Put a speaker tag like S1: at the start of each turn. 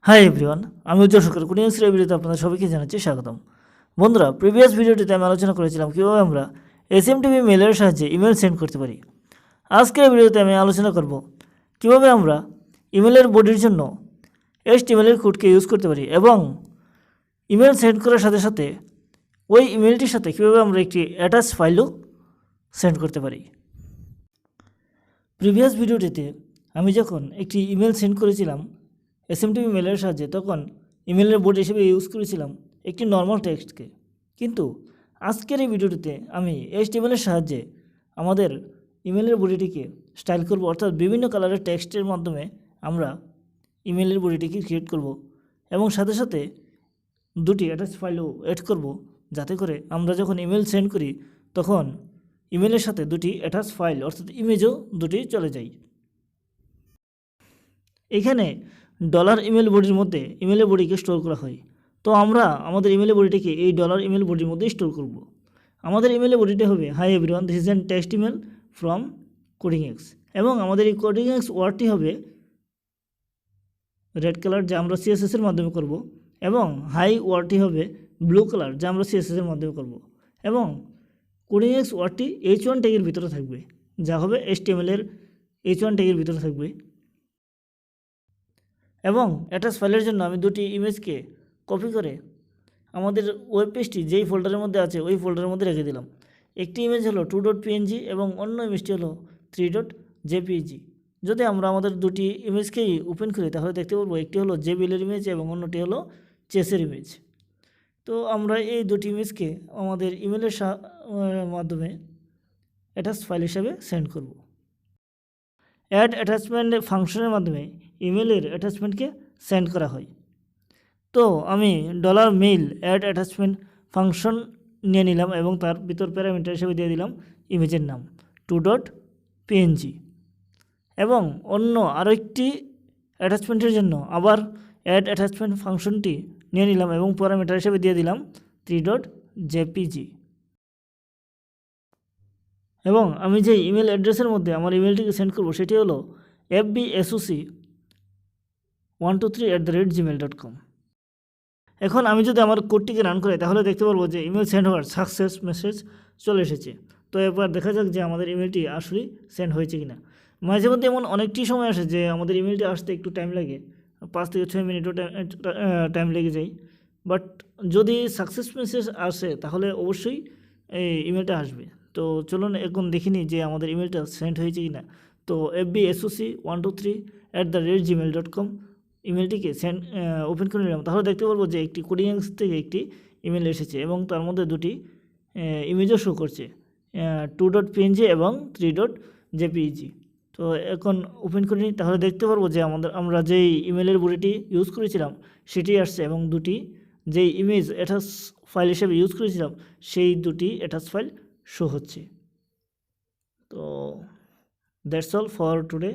S1: Hi everyone, আমি উজ্জ্বল সরকার কোডিংএক্স এর ভিডিওতে আপনাদের সবাইকে জানাচ্ছি স্বাগতম। বন্ধুরা, প্রিভিয়াস ভিডিওটিতে আমি আলোচনা করেছিলাম কীভাবে আমরা এসএমটিপি মেলের সাহায্যে ইমেল সেন্ড করতে পারি। আজকের ভিডিওতে আমি আলোচনা করব কীভাবে আমরা ইমেলের বডির জন্য HTML কোডকে ইউজ করতে পারি এবং ইমেল সেন্ড করার সাথে সাথে ওই ইমেলটির সাথে কীভাবে আমরা একটি অ্যাটাচ ফাইলও সেন্ড করতে পারি। প্রিভিয়াস ভিডিওটিতে আমি যখন একটি ইমেল সেন্ড করেছিলাম SMTP মেলের সাহায্যে, তখন ইমেলের বডি হিসেবে ইউজ করেছিলাম একটি নর্মাল টেক্সটকে। কিন্তু আজকের এই ভিডিওটিতে আমি HTML-এর সাহায্যে আমাদের ইমেলের বডিটিকে স্টাইল করব, অর্থাৎ বিভিন্ন কালারের টেক্সটের মাধ্যমে আমরা ইমেলের বডিটিকে ক্রিয়েট করব এবং সাথে সাথে দুটি অ্যাটাচ ফাইলও অ্যাড করব, যাতে করে আমরা যখন ইমেল সেন্ড করি তখন ইমেলের সাথে দুটি অ্যাটাচ ফাইল অর্থাৎ ইমেজও দুটি চলে যায়। এখানে ডলার ইমেল বডির মধ্যে ইমেলের বডিকে স্টোর করা হয়। তো আমরা আমাদের ইমেলের বডিটিকে এই ডলার ইমেল বডির মধ্যে স্টোর করব। আমাদের ইমেলের বডিটি হবে hi everyone, this is an text email from CodingX, এবং আমাদের এই কোডিংএক্স ওয়ার্ডটি হবে রেড কালার, যা আমরা CSS এর মাধ্যমে করব, এবং হাই ওয়ার্ডটি হবে ব্লু কালার, যা আমরা CSS এর মাধ্যমে করব, এবং কোডিংএক্স ওয়ার্ডটি H1 ট্যাগের ভিতরে থাকবে, যা হবে HTML এর H1 ট্যাগের ভিতরে থাকবে। এবং অ্যাটাচ ফাইলের জন্য আমি দুটি ইমেজকে কপি করে আমাদের ওয়েব পেজটি যেই ফোল্ডারের মধ্যে আছে ওই ফোল্ডারের মধ্যে রেখে দিলাম। একটি ইমেজ হলো 2.png এবং অন্য ইমেজটি হলো 3.jpg। যদি আমরা আমাদের দুটি ইমেজকেই ওপেন করি তাহলে দেখতে পারবো একটি হলো জেবিএলের ইমেজ এবং অন্যটি হলো চেসের ইমেজ। তো আমরা এই দুটি ইমেজকে আমাদের ইমেলের মাধ্যমে অ্যাটাচ ফাইল হিসাবে সেন্ড করব। অ্যাড অ্যাটাচমেন্ট ফাংশনের মাধ্যমে ইমেলের অ্যাটাচমেন্টকে সেন্ড করা হয়। তো আমি $মেইল অ্যাড অ্যাটাচমেন্ট ফাংশন নিয়ে নিলাম এবং তার ভিতর প্যারামিটার হিসেবে দিয়ে দিলাম ইমেজের নাম 2.png, এবং অন্য আরও একটি অ্যাটাচমেন্টের জন্য আবার অ্যাড অ্যাটাচমেন্ট ফাংশনটি নিয়ে নিলাম এবং প্যারামিটার হিসেবে দিয়ে দিলাম 3.jpg। এবং আমি যে ইমেল অ্যাড্রেসের মধ্যে আমার ইমেলটিকে সেন্ড করব সেটি হলো fbsoc123@gmail.com। এখন আমি যদি আমার কোডটিকে রান করি তাহলে দেখতে পারবো যে ইমেল সেন্ড হওয়ার সাকসেস মেসেজ চলে এসেছে। তো এবার দেখা যাক যে আমাদের ইমেলটি আসলে সেন্ড হয়েছে কিনা। মাঝে মধ্যে এমন অনেকটি সময় আসে যে আমাদের ইমেলটি আসতে একটু টাইম লাগে, 5 থেকে 6 মিনিটও টাইম লেগে যায়। বাট যদি সাকসেস মেসেজ আসে তাহলে অবশ্যই এই ইমেলটা আসবে। তো চলুন এখন দেখিনি যে আমাদের ইমেলটা সেন্ড হয়েছে কি না। তো fbsoc123@gmail.com ইমেলটিকে ওপেন করে নিলাম, তাহলে দেখতে পারবো যে একটি কোডিংএক্স থেকে একটি ইমেল এসেছে এবং তার মধ্যে দুটি ইমেজও শো করছে, 2.png এবং 3.jpg। তো এখন ওপেন করে নিই, তাহলে দেখতে পারবো যে আমরা যেই ইমেলের বডিটি ইউজ করেছিলাম সেটি আসছে এবং দুটি যেই ইমেজ অ্যাটাচ ফাইল হিসেবে ইউজ করেছিলাম সেই দুটি অ্যাটাচ ফাইল শো হচ্ছে। তো দ্যাটস অল ফর টুডে।